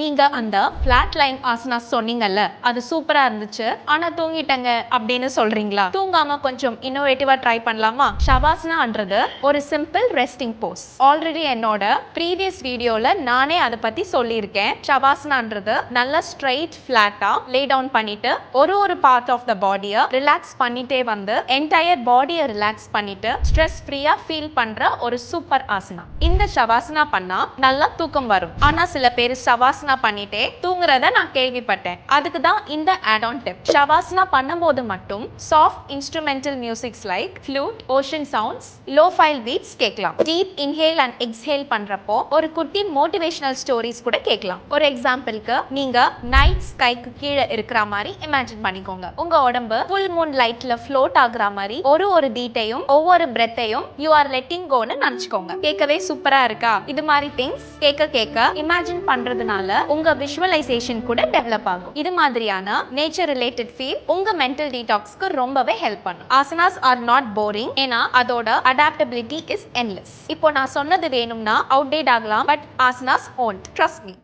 நீங்க அந்த flat line asana சொன்னீங்கல்ல, அது சூப்பரா இருந்துச்சு. ஆனா தூங்கிட்டங்க அப்படின்னு சொல்றீங்களா? தூங்காம கொஞ்சம் இன்னோவேட்டிவா ட்ரை பண்ணலாமா? ஷவாசனான்றது ஒரு சிம்பிள் ரெஸ்டிங் போஸ். ஆல்ரெடி என்னோட ப்ரீவியஸ் வீடியோல நானே அதை பத்தி சொல்லியிருக்கேன். ஷவாசனான்றது நல்லா ஸ்ட்ரைட் ஃபிளாட்டா லே டவுன் பண்ணிட்டு ஒரு பார்ட் ஆஃப் த பாடியை ரிலாக்ஸ் பண்ணிட்டே வந்து என்டையர் பாடியை ரிலாக்ஸ் பண்ணிட்டு ஸ்ட்ரெஸ் ஃப்ரீயா ஃபீல் பண்ற ஒரு சூப்பர் ஆசனா. இந்த ஷவாசனா பண்ணா நல்லா தூக்கம் வரும். ஆனா சில பேர் ஷவாசனா பண்ணிட்டே தூங்குறத நான் கேள்விப்பட்டேன். அதுக்கு தான் இந்த ஆட் ஆன் டிப். ஷவாசனா பண்ணும்போது மட்டும் soft instrumental musics like flute, ocean sounds, lo fi beats கேட்கலாம். டீப் இன்ஹேல் அண்ட் எக்ஸ்ஹேல் பண்றப்போ ஒரு குட்டி மோட்டிவேஷனல் ஸ்டோரிஸ் கூட கேட்கலாம். ஒரு எக்ஸாம்பிளுக்கு நீங்க நைட் ஸ்கைக்கு கீழே இருக்கிற மாதிரி இமேஜின் பண்ணிக்கோங்க. உங்க உடம்பு ஃபுல் மூன் லைட்ல ஃப்ளோட் ஆகுற மாதிரி ஒரு பீட்டையும் ஒவ்வொரு பிரெத்தையும் யூ ஆர் லெட்டிங் கோன்னு நினைச்சுக்கோங்க. கேட்கவே சூப்பரா இருக்கா? இது மாதிரி திங்ஸ் கேட்க இமேஜின் பண்றதுனால உங்க விஷுவலைசேஷன் கூட டெவலப் ஆகும். இது மாதிரியான நேச்சர் ரிலேட்டட் ஃபீல் உங்க மென்டல் டீடாக்ஸ்க்கு ரொம்பவே ஹெல்ப் பண்ணும். ஆசனாஸ் ஆர் நாட் போரிங், ஏன்னா அதோட அடாப்டபிலிட்டி இஸ் என்லெஸ். இப்போ நான் சொன்னது வேணும்னா அவுடேட் ஆகலாம், but asanas won't. Trust me.